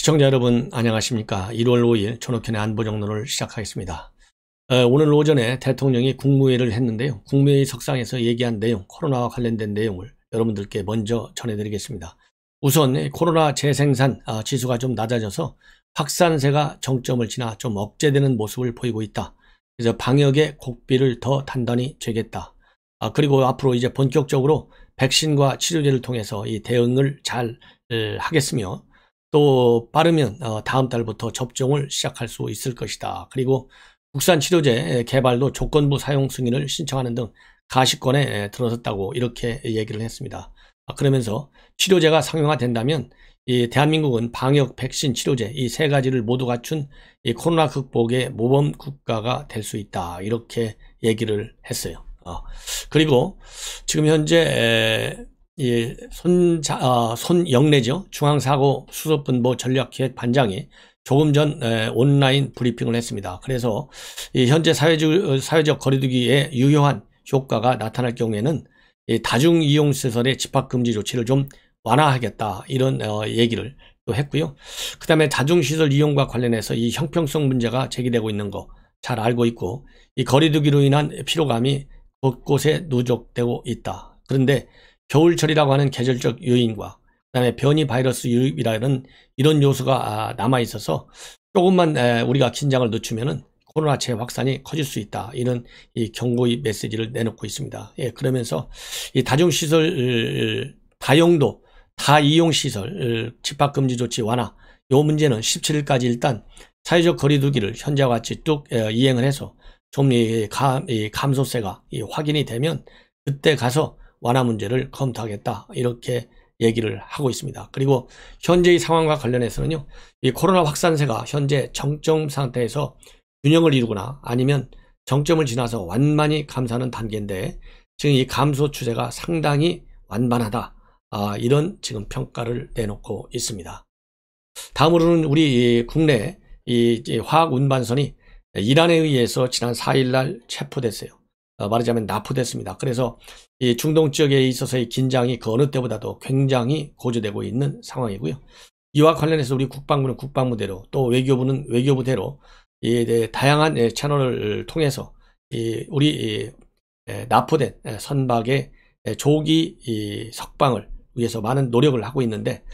시청자 여러분 안녕하십니까. 1월 5일 전옥현의 안보정론을 시작하겠습니다. 오늘 오전에 대통령이 국무회의를 했는데요. 국무회의 석상에서 얘기한 내용, 코로나와 관련된 내용을 여러분들께 먼저 전해드리겠습니다. 우선 코로나 재생산 지수가 좀 낮아져서 확산세가 정점을 지나 좀 억제되는 모습을 보이고 있다. 그래서 방역의 고삐를 더 단단히 쥐겠다. 그리고 앞으로 이제 본격적으로 백신과 치료제를 통해서 이 대응을 잘 하겠으며 또 빠르면 다음 달부터 접종을 시작할 수 있을 것이다. 그리고 국산 치료제 개발도 조건부 사용 승인을 신청하는 등 가시권에 들어섰다고 이렇게 얘기를 했습니다. 그러면서 치료제가 상용화된다면 이 대한민국은 방역, 백신, 치료제 이 세 가지를 모두 갖춘 이 코로나 극복의 모범 국가가 될 수 있다. 이렇게 얘기를 했어요. 그리고 지금 현재 손영래죠. 중앙사고수습본부 전략기획반장이 조금 전 온라인 브리핑을 했습니다. 그래서 현재 사회적 거리두기에 유효한 효과가 나타날 경우에는 다중이용시설의 집합금지 조치를 좀 완화하겠다. 이런 얘기를 또 했고요. 그 다음에 다중시설 이용과 관련해서 이 형평성 문제가 제기되고 있는 거 잘 알고 있고, 이 거리두기로 인한 피로감이 곳곳에 누적되고 있다. 그런데 겨울철이라고 하는 계절적 요인과 그다음에 변이 바이러스 유입이라는 이런 요소가 남아 있어서 조금만 우리가 긴장을 늦추면은 코로나 재확산이 커질 수 있다. 이런 이 경고의 메시지를 내놓고 있습니다. 그러면서 이 다중시설 다용도 다이용시설 집합금지 조치 완화 요 문제는 17일까지 일단 사회적 거리두기를 현재와 같이 뚝 이행을 해서 좀 이 감소세가 확인이 되면 그때 가서 완화 문제를 검토하겠다. 이렇게 얘기를 하고 있습니다. 그리고 현재의 상황과 관련해서는요. 이 코로나 확산세가 현재 정점 상태에서 균형을 이루거나 아니면 정점을 지나서 완만히 감소하는 단계인데 지금 이 감소 추세가 상당히 완만하다. 이런 지금 평가를 내놓고 있습니다. 다음으로는 우리 국내 이 화학 운반선이 이란에 의해서 지난 4일날 체포됐어요. 말하자면 납포됐습니다. 그래서 이 중동 지역에 있어서의 긴장이 그 어느 때보다도 굉장히 고조되고 있는 상황이고요. 이와 관련해서 우리 국방부는 국방부대로 또 외교부는 외교부대로 다양한 채널을 통해서 우리 납포된 선박의 조기 석방을 위해서 많은 노력을 하고 있는데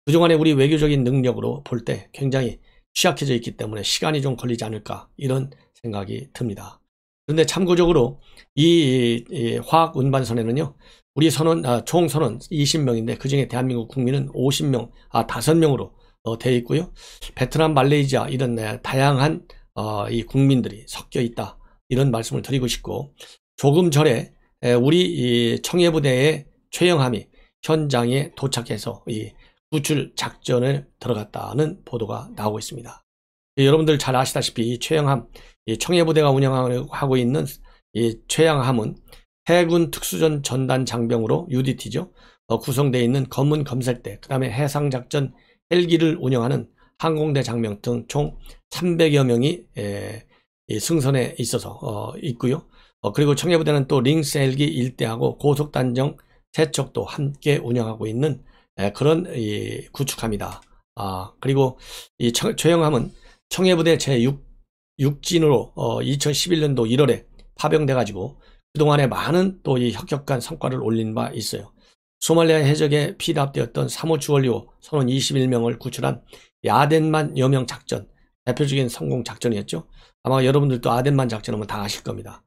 그동안에 우리 외교적인 능력으로 볼 때 굉장히 취약해져 있기 때문에 시간이 좀 걸리지 않을까 이런 생각이 듭니다. 그런데 참고적으로 이 화학 운반선에는요, 우리 총 선원 20명인데 그 중에 대한민국 국민은 50명, 5명으로 되어 있고요. 베트남, 말레이시아 이런 다양한 이 국민들이 섞여 있다. 이런 말씀을 드리고 싶고, 조금 전에 우리 이 청해부대의 최영함이 현장에 도착해서 이 구출 작전에 들어갔다는 보도가 나오고 있습니다. 여러분들 잘 아시다시피 이 최영함, 이 청해부대가 운영하고 있는 이 최영함은 해군 특수전 전단 장병으로 UDT죠. 구성되어 있는 검문 검색대, 그 다음에 해상작전 헬기를 운영하는 항공대 장병 등 총 300여 명이 승선에 있어서 있고요. 그리고 청해부대는 또 링스 헬기 1대하고 고속단정 3척도 함께 운영하고 있는 그런 구축함이다. 그리고 이 최영함은 청해부대 제6진으로 2011년도 1월에 파병돼 가지고 그동안에 많은 또 이 혁혁한 성과를 올린 바 있어요. 소말리아 해적에 피납되었던 3호 주얼리호 선원 21명을 구출한 아덴만 여명 작전, 대표적인 성공 작전이었죠. 아마 여러분들도 아덴만 작전하면 다 아실 겁니다.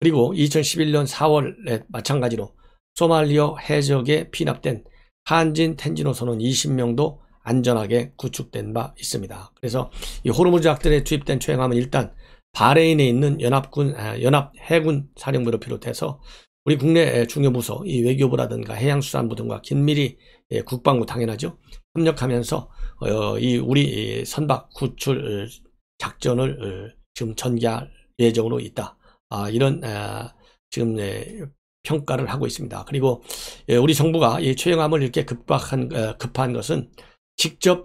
그리고 2011년 4월에 마찬가지로 소말리아 해적에 피납된 한진 텐지노 선원 20명도 안전하게 구축된 바 있습니다. 그래서 이 호르무즈 작전에 투입된 최영함은 일단 바레인에 있는 연합 해군 사령부를 비롯해서 우리 국내 중요 부서 이 외교부라든가 해양수산부 등과 긴밀히 국방부 당연하죠. 협력하면서 이 우리 선박 구출 작전을 지금 전개할 예정으로 있다. 이런 지금 평가를 하고 있습니다. 그리고 우리 정부가 이 최영함을 이렇게 급한 것은 직접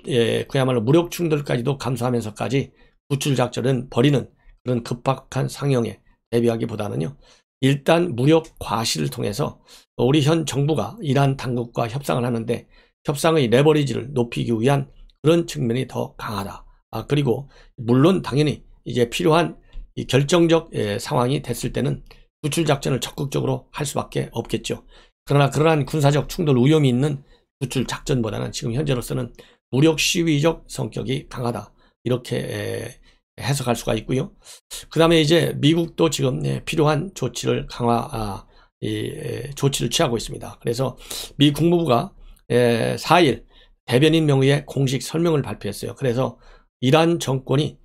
그야말로 무력 충돌까지도 감수하면서까지 구출 작전은 벌이는 그런 급박한 상황에 대비하기보다는요. 일단 무력 과시를 통해서 우리 현 정부가 이란 당국과 협상을 하는데 협상의 레버리지를 높이기 위한 그런 측면이 더 강하다. 그리고 물론 당연히 이제 필요한 이 결정적 상황이 됐을 때는 구출 작전을 적극적으로 할 수밖에 없겠죠. 그러나 그러한 군사적 충돌 위험이 있는 구출 작전보다는 지금 현재로서는 무력 시위적 성격이 강하다. 이렇게 해석할 수가 있고요. 그 다음에 이제 미국도 지금 필요한 조치를 조치를 취하고 있습니다. 그래서 미 국무부가 4일 대변인 명의의 공식 설명을 발표했어요. 그래서 이란 정권이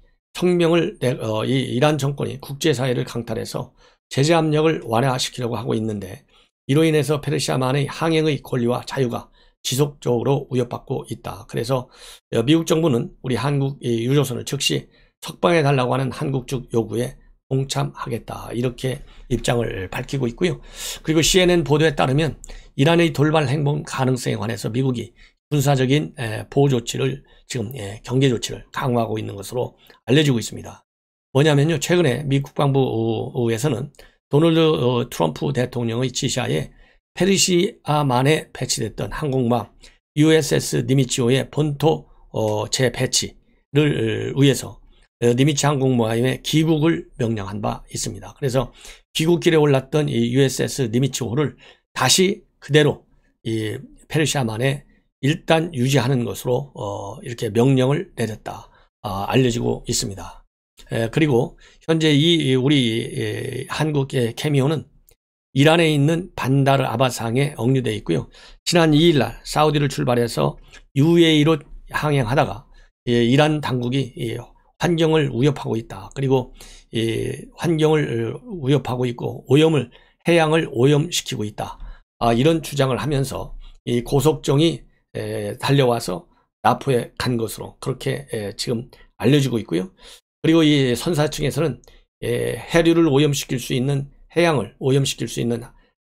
이란 정권이 국제사회를 강탈해서 제재 압력을 완화시키려고 하고 있는데, 이로 인해서 페르시아만의 항행의 권리와 자유가 지속적으로 위협받고 있다. 그래서 미국 정부는 우리 한국 유조선을 즉시 석방해 달라고 하는 한국 측 요구에 동참하겠다. 이렇게 입장을 밝히고 있고요. 그리고 CNN 보도에 따르면 이란의 돌발 행동 가능성에 관해서 미국이 군사적인 보호 조치를 지금 경계 조치를 강화하고 있는 것으로 알려지고 있습니다. 뭐냐면요, 최근에 미 국방부에서는 도널드 트럼프 대통령의 지시하에 페르시아만에 배치됐던 항공모함 USS 니미츠호의 본토 재배치를 위해서 니미츠 항공모함의 귀국을 명령한 바 있습니다. 그래서 귀국길에 올랐던 이 USS 니미츠호를 다시 그대로 이 페르시아만에 일단 유지하는 것으로 이렇게 명령을 내렸다 알려지고 있습니다. 그리고 현재 우리 한국의 캐미오는 이란에 있는 반다르 아바스항에 억류되어 있고요. 지난 2일 날 사우디를 출발해서 UAE로 항행하다가 이란 당국이 환경을 위협하고 있다. 그리고 환경을 위협하고 있고 해양을 오염시키고 있다. 이런 주장을 하면서 이 고속정이 달려와서 나포에 간 것으로 그렇게 지금 알려지고 있고요. 그리고 이 선사층에서는 해류를 오염시킬 수 있는, 해양을 오염시킬 수 있는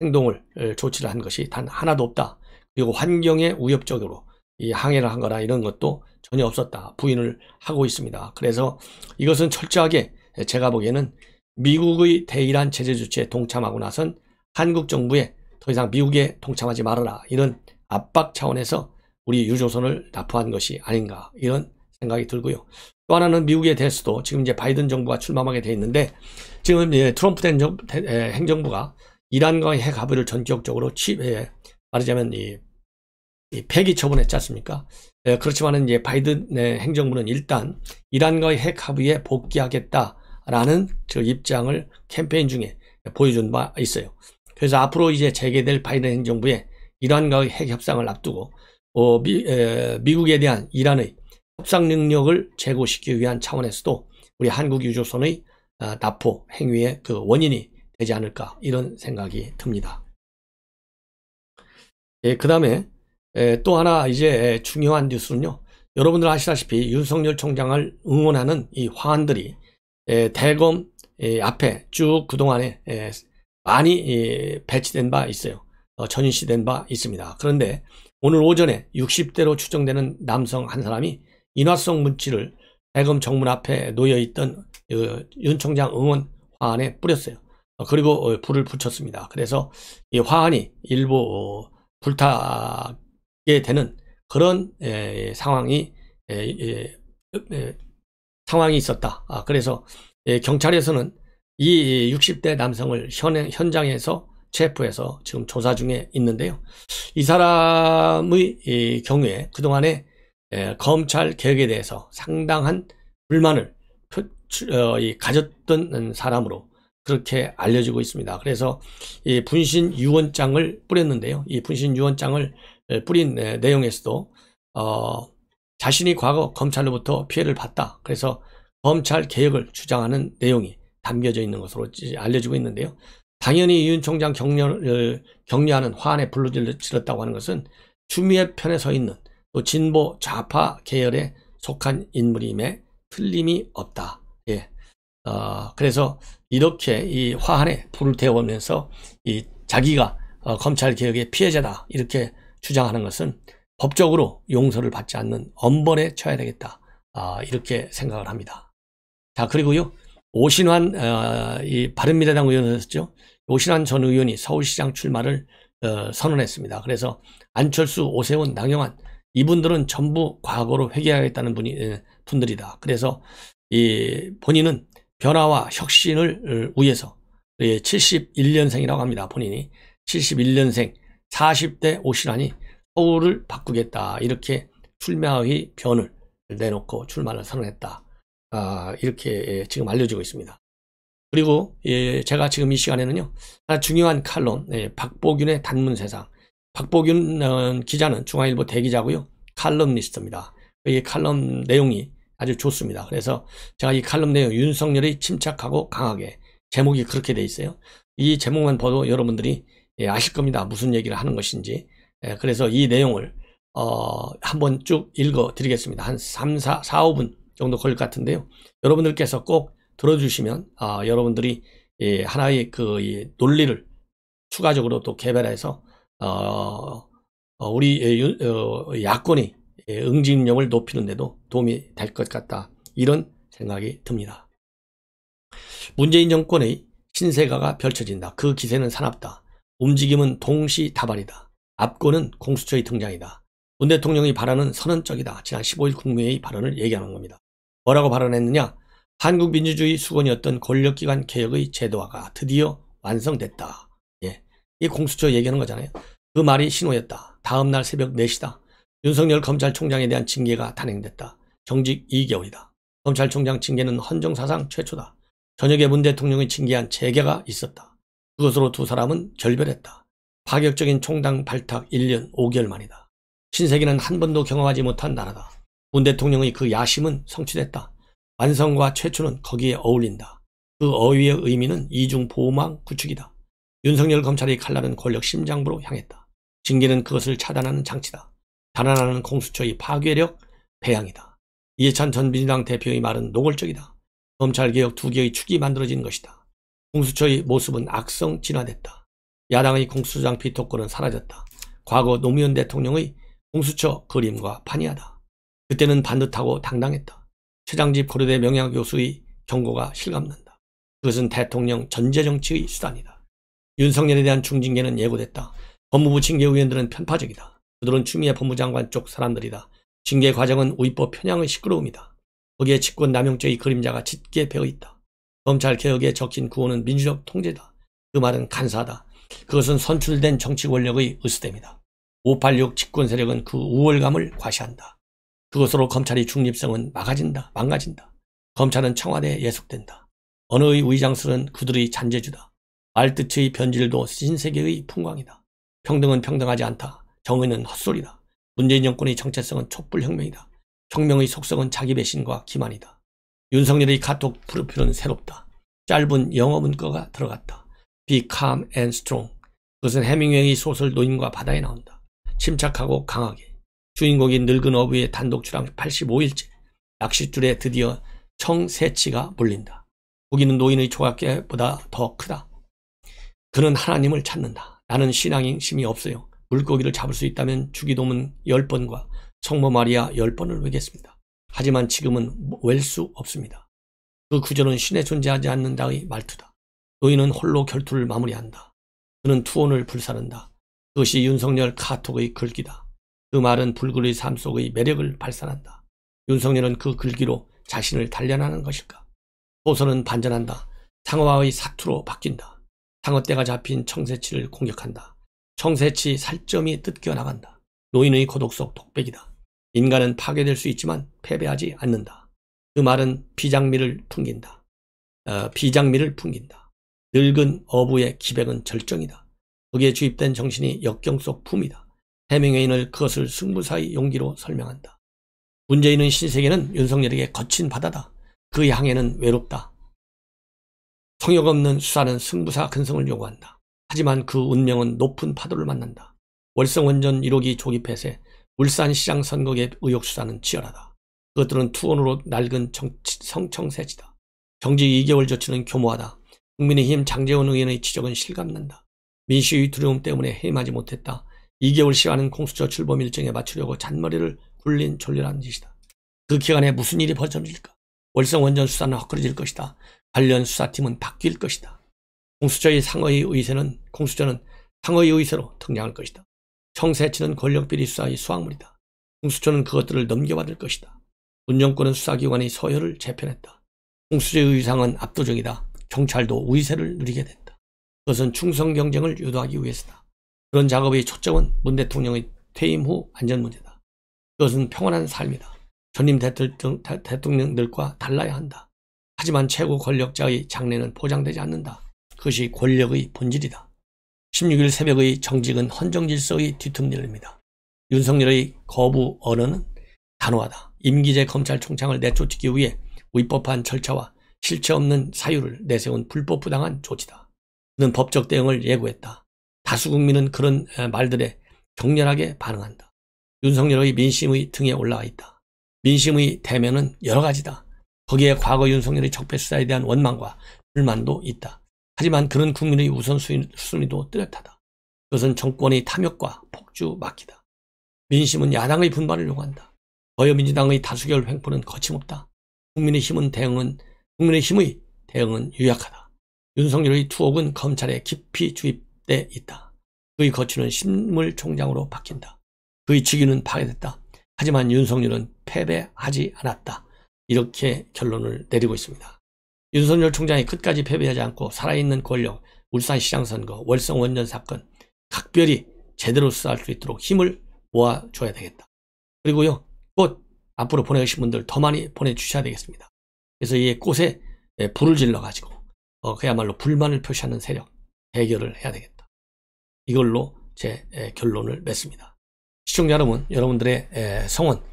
행동을 조치를 한 것이 단 하나도 없다. 그리고 환경에 위협적으로 이 항해를 한 거나 이런 것도 전혀 없었다. 부인을 하고 있습니다. 그래서 이것은 철저하게 제가 보기에는 미국의 대이란 제재 조치에 동참하고 나선 한국 정부에 더 이상 미국에 동참하지 말아라, 이런 압박 차원에서 우리 유조선을 납포한 것이 아닌가, 이런 생각이 들고요. 또 하나는 미국에 대해서도 지금 이제 바이든 정부가 출마하게 돼 있는데, 지금 트럼프 행정부가 이란과의 핵 합의를 전격적으로 말하자면 폐기 처분했지 않습니까? 그렇지만은 이제 바이든 행정부는 일단 이란과의 핵 합의에 복귀하겠다라는 저 입장을 캠페인 중에 보여준 바 있어요. 그래서 앞으로 이제 재개될 바이든 행정부의 이란과의 핵 협상을 앞두고 미국에 대한 이란의 협상 능력을 제고시키기 위한 차원에서도 우리 한국 유조선의 납포 행위의 그 원인이 되지 않을까, 이런 생각이 듭니다. 그 다음에 또 하나 이제 중요한 뉴스는요, 여러분들 아시다시피 윤석열 총장을 응원하는 이 화환들이 대검 앞에 쭉 그동안에 많이 배치된 바 있어요. 전시된 바 있습니다. 그런데 오늘 오전에 60대로 추정되는 남성 한 사람이 인화성 문치를 대검 정문 앞에 놓여있던 윤 총장 응원 화환에 뿌렸어요. 그리고 불을 붙였습니다. 그래서 이 화환이 일부 불타게 되는 그런 상황이 있었다. 그래서 경찰에서는 이 60대 남성을 현장에서 체포해서 지금 조사 중에 있는데요. 이 사람의 경우에 그동안에 검찰 개혁에 대해서 상당한 불만을 가졌던 사람으로 그렇게 알려지고 있습니다. 그래서 이 분신 유언장을 뿌렸는데요. 이 분신 유언장을 뿌린 내용에서도 자신이 과거 검찰로부터 피해를 봤다. 그래서 검찰 개혁을 주장하는 내용이 담겨져 있는 것으로 알려지고 있는데요. 당연히 윤 총장 격려하는 화환에 불을 질렀다고 하는 것은 추미애 편에 서 있는 또 진보 좌파 계열에 속한 인물임에 틀림이 없다. 그래서 이렇게 이 화환에 불을 태우면서 자기가 검찰 개혁의 피해자다, 이렇게 주장하는 것은 법적으로 용서를 받지 않는 엄벌에 처해야 되겠다, 이렇게 생각을 합니다. 자, 그리고요, 오신환 이 바른미래당 의원이었죠. 오신환 전 의원이 서울시장 출마를 선언했습니다. 그래서 안철수, 오세훈, 나경원 이분들은 전부 과거로 회귀하겠다는 분들이다. 그래서 이 본인은 변화와 혁신을 위해서 71년생이라고 합니다. 본인이 71년생 40대 오신환이 서울을 바꾸겠다. 이렇게 출마의 변을 내놓고 출마를 선언했다. 이렇게 지금 알려지고 있습니다. 그리고 제가 지금 이 시간에는요, 하나 중요한 칼럼, 박보균의 단문세상. 박보균 기자는 중앙일보 대기자고요, 칼럼니스트입니다. 이 칼럼 내용이 아주 좋습니다. 그래서 제가 이 칼럼 내용, 윤석열이 침착하고 강하게, 제목이 그렇게 돼 있어요. 이 제목만 봐도 여러분들이 아실 겁니다. 무슨 얘기를 하는 것인지. 그래서 이 내용을 한번 쭉 읽어 드리겠습니다. 한 4, 5분 정도 걸릴 것 같은데요. 여러분들께서 꼭 들어주시면 여러분들이 하나의 이 논리를 추가적으로 또 개발해서 우리 야권이 응징력을 높이는 데도 도움이 될 것 같다. 이런 생각이 듭니다. 문재인 정권의 신세가가 펼쳐진다. 그 기세는 사납다. 움직임은 동시다발이다. 앞권은 공수처의 등장이다. 문 대통령의 발언은 선언적이다. 지난 15일 국무회의 발언을 얘기하는 겁니다. 뭐라고 발언했느냐? 한국민주주의 수건이었던 권력기관 개혁의 제도화가 드디어 완성됐다. 이 공수처 얘기하는 거잖아요. 그 말이 신호였다. 다음날 새벽 4시다. 윤석열 검찰총장에 대한 징계가 단행됐다. 정직 2개월이다. 검찰총장 징계는 헌정사상 최초다. 저녁에 문 대통령이 징계한 재계가 있었다. 그것으로 두 사람은 결별했다. 파격적인 총당 발탁 1년 5개월 만이다. 신세계는 한 번도 경험하지 못한 나라다. 문 대통령의 그 야심은 성취됐다. 완성과 최초는 거기에 어울린다. 그 어휘의 의미는 이중보호망 구축이다. 윤석열 검찰의 칼날은 권력 심장부로 향했다. 징계는 그것을 차단하는 장치다. 달아나는 공수처의 파괴력 배양이다. 이해찬 전 민주당 대표의 말은 노골적이다. 검찰개혁 두 개의 축이 만들어진 것이다. 공수처의 모습은 악성 진화됐다. 야당의 공수처장 비토권은 사라졌다. 과거 노무현 대통령의 공수처 그림과 판이하다. 그때는 반듯하고 당당했다. 최장집 고려대 명예교수의 경고가 실감난다. 그것은 대통령 전제정치의 수단이다. 윤석열에 대한 중징계는 예고됐다. 법무부 징계위원들은 편파적이다. 그들은 추미애 법무장관 쪽 사람들이다. 징계 과정은 위법 편향의 시끄러움이다. 거기에 직권남용죄의 그림자가 짙게 배어있다. 검찰개혁에 적힌 구호는 민주적 통제다. 그 말은 간사하다. 그것은 선출된 정치 권력의 으스댐이다. 586 집권세력은 그 우월감을 과시한다. 그것으로 검찰의 중립성은 망가진다. 검찰은 청와대에 예속된다. 언어의 위장술은 그들의 잔재주다. 말뜻의 변질도 신세계의 풍광이다. 평등은 평등하지 않다. 정의는 헛소리다. 문재인 정권의 정체성은 촛불혁명이다. 혁명의 속성은 자기 배신과 기만이다. 윤석열의 카톡 프로필은 새롭다. 짧은 영어 문구가 들어갔다. Be calm and strong. 그것은 해밍웨이의 소설 노인과 바다에 나온다. 침착하고 강하게. 주인공인 늙은 어부의 단독 출항 85일째. 낚싯줄에 드디어 청새치가 물린다. 고기는 노인의 조각개보다 더 크다. 그는 하나님을 찾는다. 나는 신앙심이 없어요. 물고기를 잡을 수 있다면 주기도문 10번과 성모 마리아 10번을 외겠습니다. 하지만 지금은 웰 수 없습니다. 그 구절은 신에 존재하지 않는다의 말투다. 노인은 홀로 결투를 마무리한다. 그는 투혼을 불사른다. 그것이 윤석열 카톡의 글귀다. 그 말은 불굴의 삶 속의 매력을 발산한다. 윤석열은 그 글귀로 자신을 단련하는 것일까? 소설은 반전한다. 상어와의 사투로 바뀐다. 상어떼가 잡힌 청새치를 공격한다. 청새치 살점이 뜯겨나간다. 노인의 고독 속 독백이다. 인간은 파괴될 수 있지만 패배하지 않는다. 그 말은 비장미를 풍긴다. 늙은 어부의 기백은 절정이다. 거기에 주입된 정신이 역경 속 품이다. 해밍웨이는 그것을 승부사의 용기로 설명한다. 문재인은 신세계는 윤석열에게 거친 바다다. 그 향해는 외롭다. 성역 없는 수사는 승부사 근성을 요구한다. 하지만 그 운명은 높은 파도를 만난다. 월성원전 1호기 조기 폐쇄, 울산시장 선거개 의혹 수사는 치열하다. 그것들은 투혼으로 낡은 성청새치다. 정직 2개월 조치는 교모하다. 국민의힘 장제원 의원의 지적은 실감난다. 민주주의 두려움 때문에 해임하지 못했다. 2개월 시간은 공수처 출범 일정에 맞추려고 잔머리를 굴린 졸렬한 짓이다. 그 기간에 무슨 일이 벌어질까? 월성원전 수사는 헛걸어질 것이다. 관련 수사팀은 바뀔 것이다. 공수처는 상어의 의세로 등장할 것이다. 청새치는 권력비리 수사의 수확물이다. 공수처는 그것들을 넘겨받을 것이다. 문정권은 수사기관이 서열을 재편했다. 공수처의 위상은 압도적이다. 경찰도 우위세를 누리게 된다. 그것은 충성 경쟁을 유도하기 위해서다. 그런 작업의 초점은 문 대통령의 퇴임 후 안전 문제다. 그것은 평온한 삶이다. 전임 대통령들과 달라야 한다. 하지만 최고 권력자의 장래는 보장되지 않는다. 그것이 권력의 본질이다. 16일 새벽의 정직은 헌정질서의 뒤통일입니다. 윤석열의 거부 언어는 단호하다. 임기제 검찰총장을 내쫓기 위해 위법한 절차와 실체 없는 사유를 내세운 불법부당한 조치다. 그는 법적 대응을 예고했다. 다수 국민은 그런 말들에 격렬하게 반응한다. 윤석열의 민심의 등에 올라와 있다. 민심의 대면은 여러 가지다. 거기에 과거 윤석열의 적폐수사에 대한 원망과 불만도 있다. 하지만 그런 국민의 우선순위도 뚜렷하다. 그것은 정권의 탐욕과 폭주막기다. 민심은 야당의 분발을 요구한다. 더불어민주당의 다수결 횡포는 거침없다. 국민의 힘의 대응은 유약하다. 윤석열의 투옥은 검찰에 깊이 주입돼 있다. 그의 거취는 신물총장으로 바뀐다. 그의 직위는 파괴됐다. 하지만 윤석열은 패배하지 않았다. 이렇게 결론을 내리고 있습니다. 윤석열 총장이 끝까지 패배하지 않고 살아있는 권력, 울산시장 선거, 월성 원전 사건 각별히 제대로 수사할 수 있도록 힘을 모아줘야 되겠다. 그리고요, 꽃 앞으로 보내주신 분들 더 많이 보내주셔야 되겠습니다. 그래서 이 꽃에 불을 질러가지고 그야말로 불만을 표시하는 세력 대결을 해야 되겠다. 이걸로 제 결론을 맺습니다. 시청자 여러분, 여러분들의 성원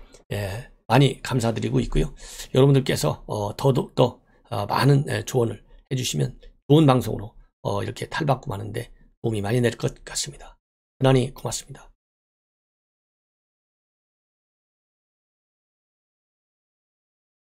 많이 감사드리고 있고요. 여러분들께서 더더욱 많은 조언을 해주시면 좋은 방송으로 이렇게 탈바꿈하는데 도움이 많이 될 것 같습니다. 대단히 고맙습니다.